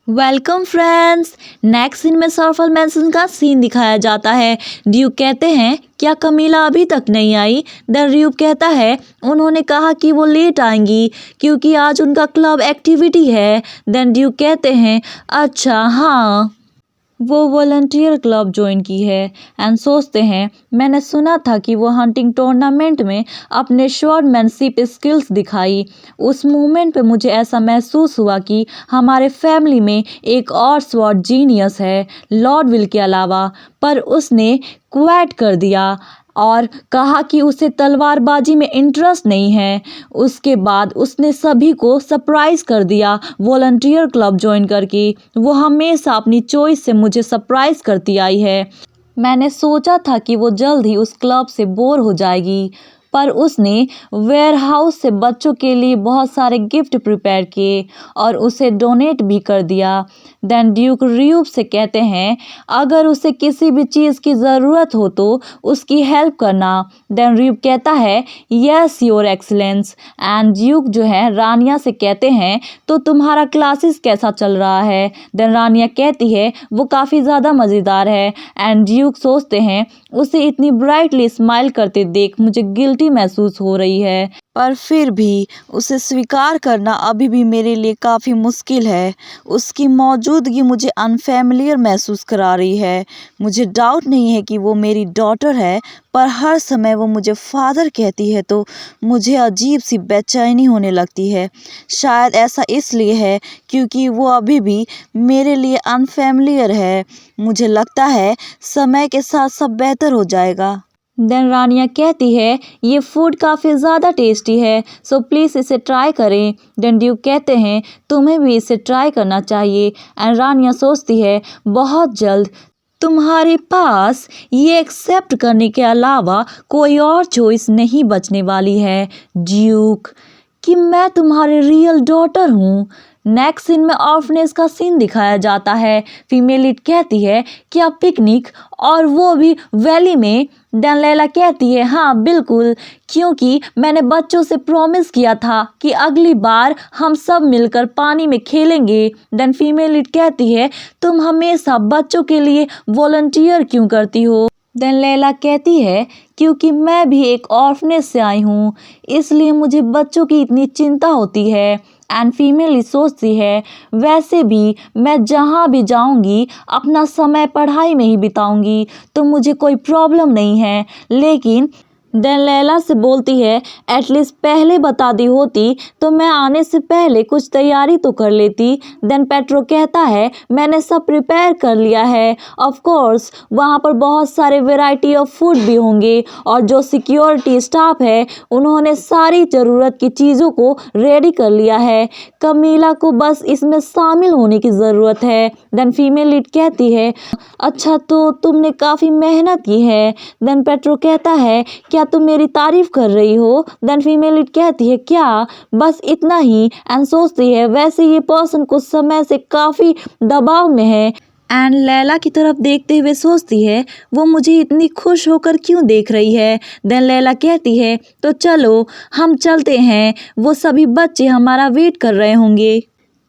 Welcome friends. Next scene में सरफल मैंसन का scene दिखाया जाता है। ड्यूक कहते हैं क्या कमीला अभी तक नहीं आई। देन ड्यूक कहता है उन्होंने कहा कि वो लेट आएंगी क्योंकि आज उनका क्लब एक्टिविटी है। देन ड्यूक कहते हैं अच्छा हाँ वो वॉलंटियर क्लब ज्वाइन की है। एंड सोचते हैं मैंने सुना था कि वो हंटिंग टूर्नामेंट में अपने शॉर्टमैनशिप स्किल्स दिखाई। उस मोमेंट पे मुझे ऐसा महसूस हुआ कि हमारे फैमिली में एक और स्वॉर्ड जीनियस है लॉर्ड विल के अलावा, पर उसने क्विट कर दिया और कहा कि उसे तलवारबाजी में इंटरेस्ट नहीं है। उसके बाद उसने सभी को सरप्राइज कर दिया वॉलंटियर क्लब ज्वाइन करके। वो हमेशा अपनी चॉइस से मुझे सरप्राइज करती आई है। मैंने सोचा था कि वो जल्द ही उस क्लब से बोर हो जाएगी, पर उसने वेयरहाउस से बच्चों के लिए बहुत सारे गिफ्ट प्रिपेयर किए और उसे डोनेट भी कर दिया। देन ड्यूक र्यूप से कहते हैं अगर उसे किसी भी चीज़ की ज़रूरत हो तो उसकी हेल्प करना। देन र्यूप कहता है yes your excellence. And Duke जो है रानिया से कहते हैं तो तुम्हारा क्लासेस कैसा चल रहा है। देन रानिया कहती है वो काफ़ी ज़्यादा मज़ेदार है। एंड ड्यूक सोचते हैं उसे इतनी ब्राइटली स्माइल करते देख मुझे गिल्टी महसूस हो रही है, पर फिर भी उसे स्वीकार करना अभी भी मेरे लिए काफ़ी मुश्किल है। उसकी मौजूदगी मुझे अनफेमिलियर महसूस करा रही है। मुझे डाउट नहीं है कि वो मेरी डॉटर है, पर हर समय वो मुझे फादर कहती है तो मुझे अजीब सी बेचैनी होने लगती है। शायद ऐसा इसलिए है क्योंकि वो अभी भी मेरे लिए अनफेमिलियर है। मुझे लगता है समय के साथ सब बेहतर हो जाएगा। देन रानिया कहती है ये फूड काफ़ी ज़्यादा टेस्टी है, सो प्लीज़ इसे ट्राई करें। देन ड्यूक कहते हैं तुम्हें भी इसे ट्राई करना चाहिए। एंड रानिया सोचती है बहुत जल्द तुम्हारे पास ये एक्सेप्ट करने के अलावा कोई और चॉइस नहीं बचने वाली है ड्यूक, कि मैं तुम्हारी रियल डॉटर हूँ। नेक्स्ट सीन में ऑर्फनेज का सीन दिखाया जाता है। फीमेल लीड कहती है क्या पिकनिक, और वो भी वैली में। देन लैला कहती है हाँ बिल्कुल, क्योंकि मैंने बच्चों से प्रॉमिस किया था कि अगली बार हम सब मिलकर पानी में खेलेंगे। देन फीमेल लीड कहती है तुम हमेशा बच्चों के लिए वॉलंटियर क्यों करती हो। देन लैला कहती है क्योंकि मैं भी एक ऑर्फनेज से आई हूँ, इसलिए मुझे बच्चों की इतनी चिंता होती है। एंड फीमेल सोचती है वैसे भी मैं जहाँ भी जाऊँगी अपना समय पढ़ाई में ही बिताऊँगी तो मुझे कोई प्रॉब्लम नहीं है। लेकिन देन लैला से बोलती है एटलीस्ट पहले बता दी होती तो मैं आने से पहले कुछ तैयारी तो कर लेती। देन पेट्रो कहता है मैंने सब प्रिपेयर कर लिया है। ऑफ कोर्स वहाँ पर बहुत सारे वैरायटी ऑफ फूड भी होंगे और जो सिक्योरिटी स्टाफ है उन्होंने सारी ज़रूरत की चीज़ों को रेडी कर लिया है। कमीला को बस इसमें शामिल होने की ज़रूरत है। देन फीमेल लीड कहती है अच्छा तो तुमने काफ़ी मेहनत की है। देन पेट्रो कहता है क्या तुम मेरी तारीफ कर रही हो। देन फीमेल लीड कहती है क्या बस इतना ही। एंड सोचती है वैसे ये पर्सन कुछ समय से काफ़ी दबाव में है। एंड लैला की तरफ देखते हुए सोचती है वो मुझे इतनी खुश होकर क्यों देख रही है। देन लैला कहती है तो चलो हम चलते हैं, वो सभी बच्चे हमारा वेट कर रहे होंगे।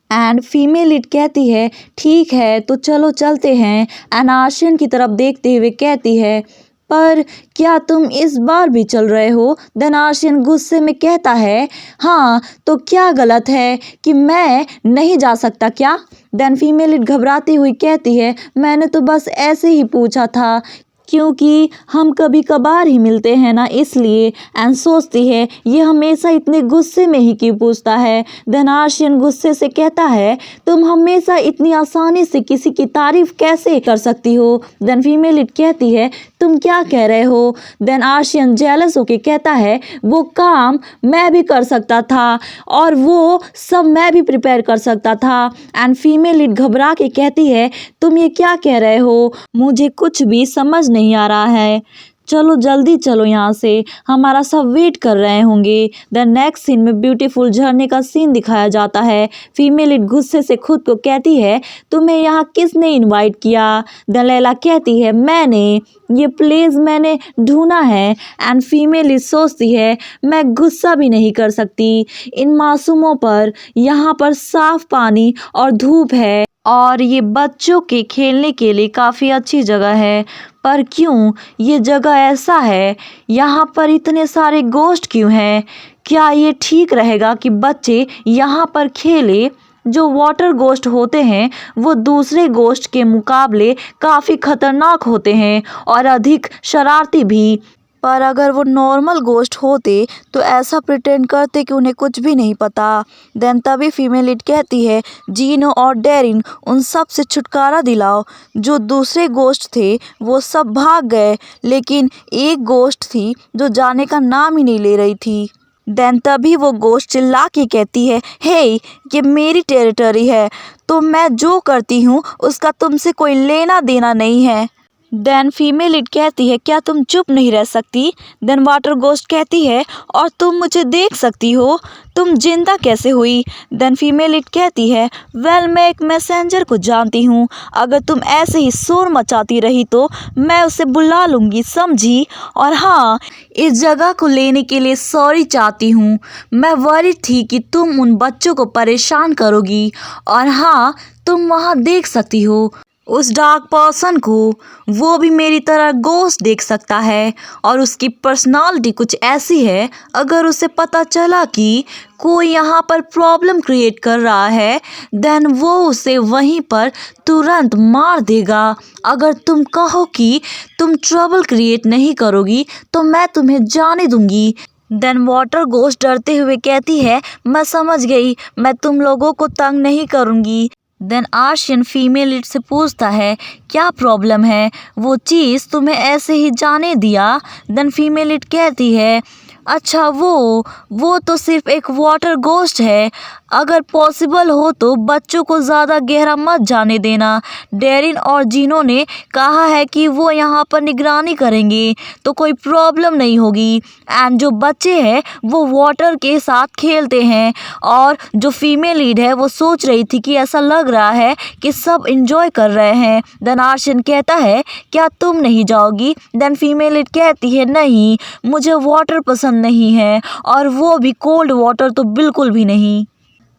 एंड फीमेल लीड कहती है ठीक है तो चलो चलते हैं। एंड आर्शियन की तरफ देखते हुए कहती है पर क्या तुम इस बार भी चल रहे हो। देन आर्शियन गुस्से में कहता है हाँ तो क्या गलत है कि मैं नहीं जा सकता क्या। देन फीमेल लीड घबराती हुई कहती है मैंने तो बस ऐसे ही पूछा था क्योंकि हम कभी कभार ही मिलते हैं ना इसलिए। एंड सोचती है ये हमेशा इतने गुस्से में ही क्यों पूछता है। देन आर्शियन गुस्से से कहता है तुम हमेशा इतनी आसानी से किसी की तारीफ कैसे कर सकती हो। देन फीमेल लीड कहती है तुम क्या कह रहे हो। देन आर्शियन जेलस होके कहता है वो काम मैं भी कर सकता था और वो सब मैं भी प्रिपेयर कर सकता था। एंड फीमेल लीड घबरा के कहती है तुम ये क्या कह रहे हो, मुझे कुछ भी समझ नहीं आ रहा है। चलो जल्दी चलो यहाँ से, हमारा सब वेट कर रहे होंगे। द नेक्स्ट सीन में ब्यूटीफुल झरने का सीन दिखाया जाता है। फीमेल लीड गुस्से से खुद को कहती है तुम्हें यहाँ किसने इनवाइट किया। द लैला कहती है मैंने, ये प्लेस मैंने ढूंढा है। एंड फीमेल लीड सोचती है मैं गुस्सा भी नहीं कर सकती इन मासूमों पर, यहाँ पर साफ पानी और धूप है। और ये बच्चों के खेलने के लिए काफ़ी अच्छी जगह है। पर क्यों ये जगह ऐसा है? यहाँ पर इतने सारे गोश्त क्यों हैं? क्या ये ठीक रहेगा कि बच्चे यहाँ पर खेले? जो वाटर गोश्त होते हैं वो दूसरे गोश्त के मुकाबले काफ़ी खतरनाक होते हैं और अधिक शरारती भी। पर अगर वो नॉर्मल गोश्त होते तो ऐसा प्रिटेंड करते कि उन्हें कुछ भी नहीं पता। देन तभी फीमेल लीड कहती है, जीनो और डेरिन उन सब से छुटकारा दिलाओ। जो दूसरे गोश्त थे वो सब भाग गए, लेकिन एक गोश्त थी जो जाने का नाम ही नहीं ले रही थी। देन तभी वो गोश्त चिल्ला के कहती है, हे ये मेरी टेरिटरी है, तो मैं जो करती हूँ उसका तुमसे कोई लेना देना नहीं है। देन फीमेल लीड कहती है, क्या तुम चुप नहीं रह सकती? देन वाटर गोस्ट कहती है, और तुम मुझे देख सकती हो, तुम जिंदा कैसे हुई? देन फीमेल लीड कहती है, वेल मैं एक मैसेंजर को जानती हूँ, अगर तुम ऐसे ही शोर मचाती रही तो मैं उसे बुला लूँगी, समझी? और हाँ, इस जगह को लेने के लिए सॉरी चाहती हूँ। मैं वरीड थी कि तुम उन बच्चों को परेशान करोगी। और हाँ, तुम वहाँ देख सकती हो उस डार्क पर्सन को, वो भी मेरी तरह गोश्त देख सकता है और उसकी पर्सनालिटी कुछ ऐसी है, अगर उसे पता चला कि कोई यहाँ पर प्रॉब्लम क्रिएट कर रहा है देन वो उसे वहीं पर तुरंत मार देगा। अगर तुम कहो कि तुम ट्रबल क्रिएट नहीं करोगी तो मैं तुम्हें जाने दूंगी। देन वाटर गोश्त डरते हुए कहती है, मैं समझ गई, मैं तुम लोगों को तंग नहीं करूँगी। देन आर्शियन फीमेल लीड से पूछता है, क्या प्रॉब्लम है? वो चीज़ तुम्हें ऐसे ही जाने दिया? देन फीमेल लीड कहती है, अच्छा वो तो सिर्फ एक वाटर गोश्त है, अगर पॉसिबल हो तो बच्चों को ज़्यादा गहरा मत जाने देना। डेरिन और जीनो ने कहा है कि वो यहाँ पर निगरानी करेंगे तो कोई प्रॉब्लम नहीं होगी। एंड जो बच्चे हैं वो वाटर के साथ खेलते हैं और जो फीमेल लीड है वो सोच रही थी कि ऐसा लग रहा है कि सब इंजॉय कर रहे हैं। देन आर्शियन कहता है, क्या तुम नहीं जाओगी? देन फीमेल लीड कहती है, नहीं, मुझे वाटर पसंद नहीं है, और वो भी कोल्ड वाटर तो बिल्कुल भी नहीं।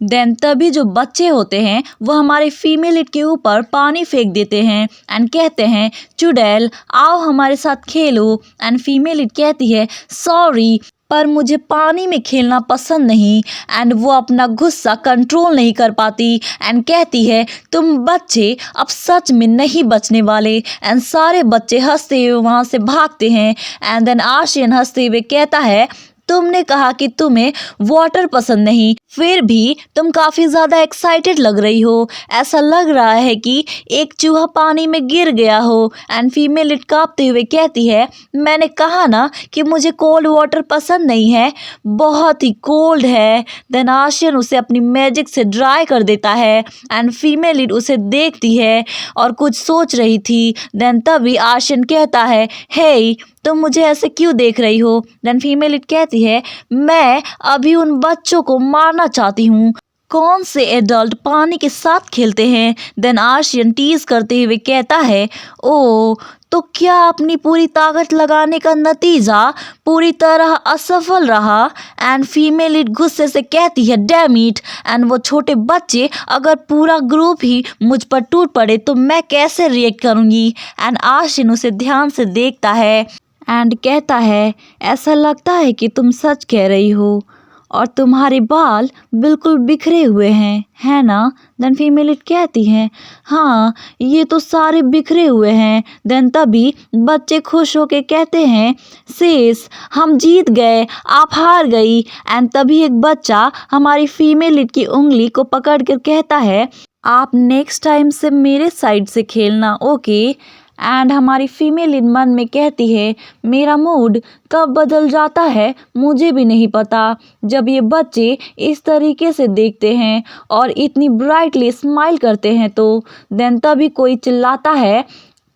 देन तभी जो बच्चे होते हैं वो हमारे फीमेल लीड के ऊपर पानी फेंक देते हैं एंड कहते हैं, चुड़ैल आओ हमारे साथ खेलो। एंड फीमेल लीड कहती है, सॉरी पर मुझे पानी में खेलना पसंद नहीं। एंड वो अपना गुस्सा कंट्रोल नहीं कर पाती एंड कहती है, तुम बच्चे अब सच में नहीं बचने वाले। एंड सारे बच्चे हंसते हुए वहाँ से भागते हैं। एंड देन आर्शियन हंसते हुए कहता है, तुमने कहा कि तुम्हें वाटर पसंद नहीं, फिर भी तुम काफ़ी ज़्यादा एक्साइटेड लग रही हो, ऐसा लग रहा है कि एक चूहा पानी में गिर गया हो। एंड फीमेल लीड काँपते हुए कहती है, मैंने कहा ना कि मुझे कोल्ड वाटर पसंद नहीं है, बहुत ही कोल्ड है। देन आर्शियन उसे अपनी मैजिक से ड्राई कर देता है एंड फीमेल लीड उसे देखती है और कुछ सोच रही थी। देन तभी आर्शियन कहता है, हे तुम मुझे ऐसे क्यों देख रही हो? देन फीमेल लीड कहती है, मैं अभी उन बच्चों को मारना चाहती हूँ, कौन से एडल्ट पानी के साथ खेलते हैं? देन आर्शियन टीज करते हुए कहता है, ओ तो क्या अपनी पूरी ताकत लगाने का नतीजा पूरी तरह असफल रहा? एंड फीमेल लीड गुस्से से कहती है, डैम इट। एंड वो छोटे बच्चे, अगर पूरा ग्रुप ही मुझ पर टूट पड़े तो मैं कैसे रिएक्ट करूँगी? एंड आर्शियन उसे ध्यान से देखता है एंड कहता है, ऐसा लगता है कि तुम सच कह रही हो और तुम्हारे बाल बिल्कुल बिखरे हुए हैं, है ना? देन फीमेल लीड कहती है, हाँ ये तो सारे बिखरे हुए हैं। देन तभी बच्चे खुश होके कहते हैं, सेस हम जीत गए, आप हार गई। एंड तभी एक बच्चा हमारी फीमेल लीड की उंगली को पकड़ कर कहता है, आप नेक्स्ट टाइम से मेरे साइड से खेलना, ओके? एंड हमारी फीमेल लीड मन में कहती है, मेरा मूड कब बदल जाता है मुझे भी नहीं पता, जब ये बच्चे इस तरीके से देखते हैं और इतनी ब्राइटली स्माइल करते हैं तो। देन तभी कोई चिल्लाता है,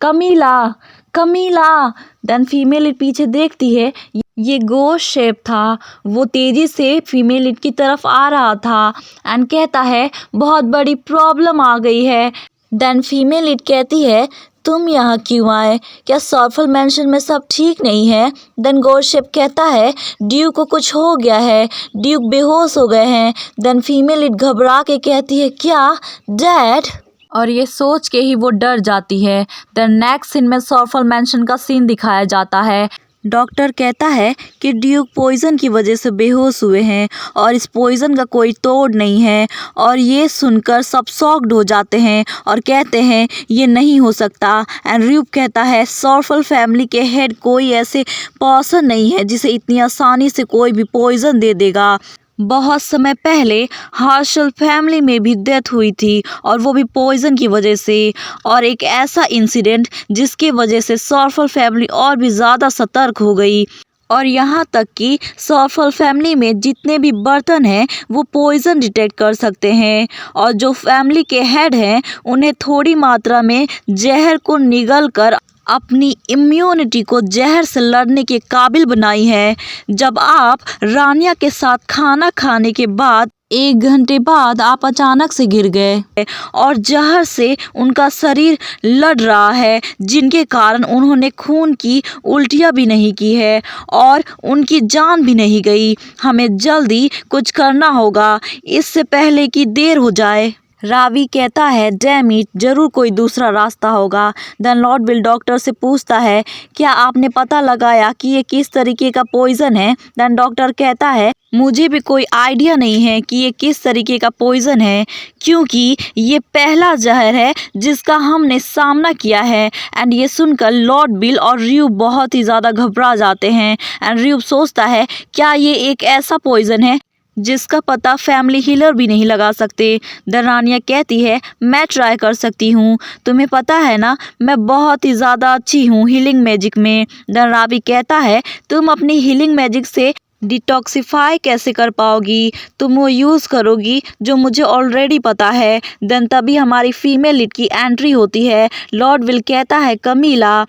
कमीला कमीला। देन फीमेल लीड पीछे देखती है, ये गोश्त शेप था, वो तेज़ी से फीमेल लीड की तरफ आ रहा था एंड कहता है, बहुत बड़ी प्रॉब्लम आ गई है। देन फीमेल लीड कहती है, तुम यहाँ क्यों आए? क्या सॉर्फल मैंशन में सब ठीक नहीं है? देन गोशेप कहता है, ड्यूक को कुछ हो गया है, ड्यूक बेहोश हो गए हैं। देन फीमेल लीड घबरा के कहती है, क्या डैड? और ये सोच के ही वो डर जाती है। द नेक्स्ट सीन में सॉर्फल मैंशन का सीन दिखाया जाता है। डॉक्टर कहता है कि ड्यूक पॉइजन की वजह से बेहोश हुए हैं और इस पॉइजन का कोई तोड़ नहीं है। और ये सुनकर सब शॉक्ड हो जाते हैं और कहते हैं ये नहीं हो सकता। एंड ड्यूक कहता है सॉर्फल फैमिली के हेड कोई ऐसे पर्सन नहीं है जिसे इतनी आसानी से कोई भी पॉइजन दे देगा। बहुत समय पहले हार्शल फैमिली में भी डेथ हुई थी और वो भी पॉइजन की वजह से। और एक ऐसा इंसिडेंट जिसकी वजह से सॉर्फल फैमिली और भी ज़्यादा सतर्क हो गई और यहाँ तक कि सॉर्फल फैमिली में जितने भी बर्तन हैं वो पॉइजन डिटेक्ट कर सकते हैं। और जो फैमिली के हेड हैं उन्हें थोड़ी मात्रा में जहर को निगल कर अपनी इम्यूनिटी को जहर से लड़ने के काबिल बनाई है। जब आप रानिया के साथ खाना खाने के बाद 1 घंटे बाद आप अचानक से गिर गए और जहर से उनका शरीर लड़ रहा है, जिनके कारण उन्होंने खून की उल्टियाँ भी नहीं की है और उनकी जान भी नहीं गई। हमें जल्दी कुछ करना होगा इससे पहले कि देर हो जाए। रावी कहता है डैम इट, जरूर कोई दूसरा रास्ता होगा। देन लॉर्ड विल डॉक्टर से पूछता है क्या आपने पता लगाया कि ये किस तरीके का पॉइजन है। देन डॉक्टर कहता है मुझे भी कोई आइडिया नहीं है कि ये किस तरीके का पॉइजन है, क्योंकि ये पहला जहर है जिसका हमने सामना किया है। एंड ये सुनकर लॉर्ड बिल और र्यू बहुत ही ज़्यादा घबरा जाते हैं। एंड र्यू सोचता है क्या ये एक ऐसा पॉइजन है जिसका पता फैमिली हीलर भी नहीं लगा सकते। रानिया कहती है मैं ट्राई कर सकती हूँ, तुम्हें पता है ना मैं बहुत ही ज़्यादा अच्छी हूँ हीलिंग मैजिक में। रावी कहता है तुम अपनी हीलिंग मैजिक से डिटॉक्सिफाई कैसे कर पाओगी, तुम वो यूज़ करोगी जो मुझे ऑलरेडी पता है। देन तभी हमारी फीमेल लीड की एंट्री होती है। लॉर्ड विल कहता है कमीला।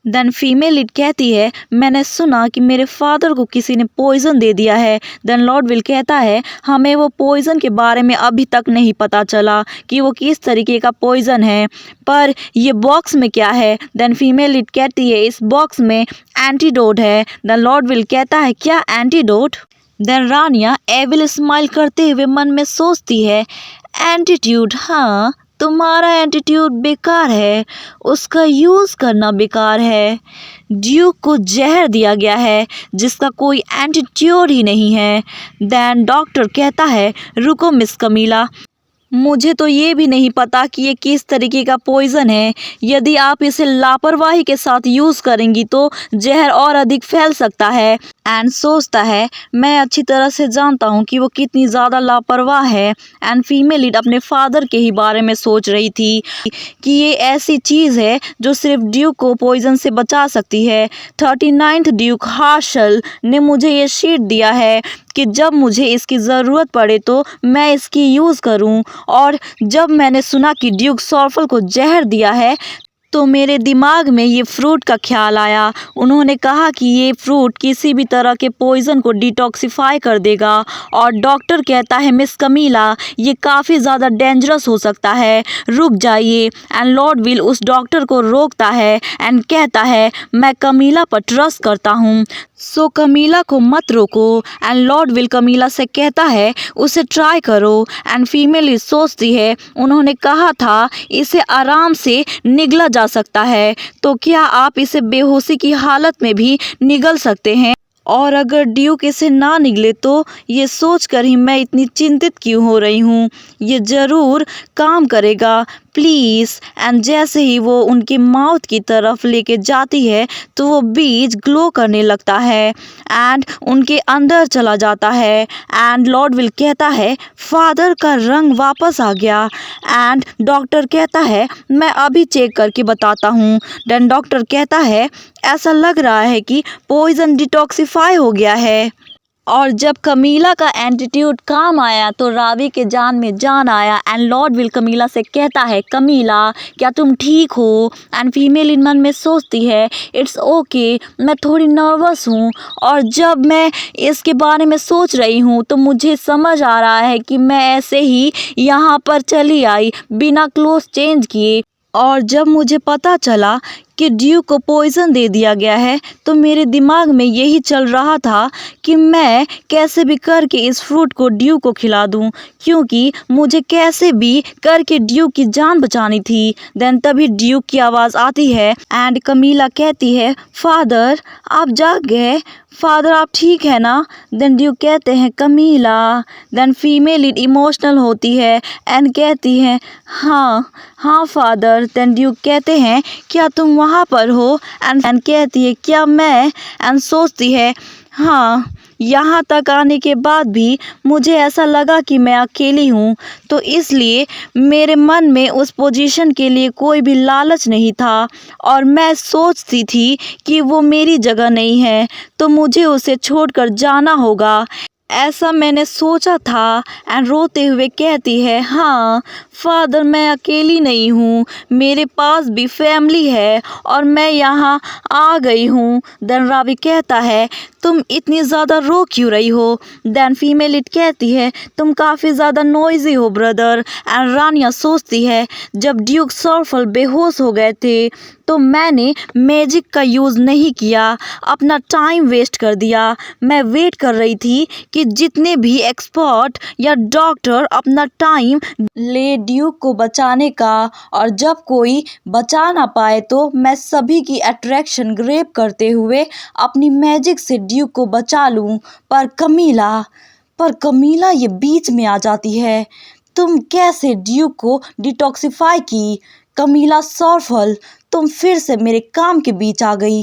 देन फीमेल लीड कहती है मैंने सुना कि मेरे फादर को किसी ने पॉइजन दे दिया है। देन लॉर्ड विल कहता है हमें वो पॉइजन के बारे में अभी तक नहीं पता चला कि वो किस तरीके का पॉइजन है, पर ये बॉक्स में क्या है। देन फीमेल लीड कहती है इस बॉक्स में एंटीडोट है। देन लॉर्ड विल कहता है क्या एंटीडोट। देन रानिया एविल स्माइल करते हुए मन में सोचती है एंटीट्यूड, हाँ तुम्हारा एटीट्यूड बेकार है, उसका यूज़ करना बेकार है। ड्यूक को जहर दिया गया है जिसका कोई एंटीट्यूड ही नहीं है। देन डॉक्टर कहता है रुको मिस कमीला, मुझे तो ये भी नहीं पता कि ये किस तरीके का पॉइजन है। यदि आप इसे लापरवाही के साथ यूज़ करेंगी तो जहर और अधिक फैल सकता है। एंड सोचता है मैं अच्छी तरह से जानता हूँ कि वो कितनी ज़्यादा लापरवाह है। एंड फीमेल लीड अपने फादर के ही बारे में सोच रही थी कि ये ऐसी चीज़ है जो सिर्फ ड्यूक को पॉइजन से बचा सकती है। 39th ड्यूक हार्शल ने मुझे ये शीट दिया है कि जब मुझे इसकी ज़रूरत पड़े तो मैं इसकी यूज़ करूं। और जब मैंने सुना कि ड्यूक सॉर्फल को जहर दिया है तो मेरे दिमाग में ये फ्रूट का ख्याल आया। उन्होंने कहा कि ये फ्रूट किसी भी तरह के पॉइजन को डिटॉक्सिफाई कर देगा। और डॉक्टर कहता है मिस कमीला ये काफ़ी ज़्यादा डेंजरस हो सकता है, रुक जाइए। एंड लॉर्ड विल उस डॉक्टर को रोकता है एंड कहता है मैं कमीला पर ट्रस्ट करता हूँ, सो कमीला को मत रोको। एंड लॉर्ड विल कमीला से कहता है उसे ट्राई करो। एंड फीमेल सोचती है उन्होंने कहा था इसे आराम से निगला जा सकता है, तो क्या आप इसे बेहोशी की हालत में भी निगल सकते हैं। और अगर ड्यूक इसे ना निगले तो ये सोचकर ही मैं इतनी चिंतित क्यों हो रही हूँ, ये ज़रूर काम करेगा प्लीज़। एंड जैसे ही वो उनकी माउथ की तरफ लेके जाती है तो वो बीज ग्लो करने लगता है एंड उनके अंदर चला जाता है। एंड लॉर्ड विल कहता है फादर का रंग वापस आ गया। एंड डॉक्टर कहता है मैं अभी चेक करके बताता हूँ। देन डॉक्टर कहता है ऐसा लग रहा है कि पॉइजन डिटॉक्सिफाई हो गया है। और जब कमीला का एंटीट्यूड काम आया तो रावी के जान में जान आया। एंड लॉर्ड विल कमीला से कहता है कमीला क्या तुम ठीक हो। एंड फीमेल इन मन में सोचती है इट्स ओके, मैं थोड़ी नर्वस हूँ। और जब मैं इसके बारे में सोच रही हूँ तो मुझे समझ आ रहा है कि मैं ऐसे ही यहाँ पर चली आई बिना क्लोथ चेंज किए। और जब मुझे पता चला कि ड्यूक को पॉइजन दे दिया गया है, तो मेरे दिमाग में यही चल रहा था कि मैं कैसे भी करके इस फ्रूट को ड्यूक को खिला दूं, क्योंकि मुझे कैसे भी करके ड्यूक की जान बचानी थी। देन तभी ड्यूक की आवाज़ आती है एंड कमीला कहती है, फादर आप जाग गए, फादर आप ठीक है ना। देन ड्यूक कहते हैं, कमीला। देन फीमेल लीड इमोशनल होती है एंड कहती है, हाँ हाँ फादर। देन ड्यूक कहते हैं, क्या तुम वहाँ पर हो। एंड कहती है, क्या मैं। एंड सोचती है, हाँ यहाँ तक आने के बाद भी मुझे ऐसा लगा कि मैं अकेली हूँ, तो इसलिए मेरे मन में उस पोजीशन के लिए कोई भी लालच नहीं था और मैं सोचती थी कि वो मेरी जगह नहीं है, तो मुझे उसे छोड़कर जाना होगा, ऐसा मैंने सोचा था। एंड रोते हुए कहती है, हाँ फादर मैं अकेली नहीं हूँ, मेरे पास भी फैमिली है और मैं यहाँ आ गई हूँ। देन रावी कहता है, तुम इतनी ज़्यादा रो क्यों रही हो। देन फीमेल इट कहती है, तुम काफ़ी ज़्यादा नॉइजी हो ब्रदर। एंड रानिया सोचती है, जब ड्यूक सॉर्फल बेहोश हो गए थे तो मैंने मैजिक का यूज़ नहीं किया, अपना टाइम वेस्ट कर दिया। मैं वेट कर रही थी कि जितने भी एक्सपर्ट या डॉक्टर अपना टाइम ले ड्यूक को बचाने का, और जब कोई बचा ना पाए तो मैं सभी की अट्रैक्शन ग्रैब करते हुए अपनी मैजिक से ड्यूक को बचा लूं। पर कमीला ये बीच में आ जाती है, तुम कैसे ड्यूक को डिटॉक्सिफाई की। कमीला सॉर्फल तुम फिर से मेरे काम के बीच आ गई।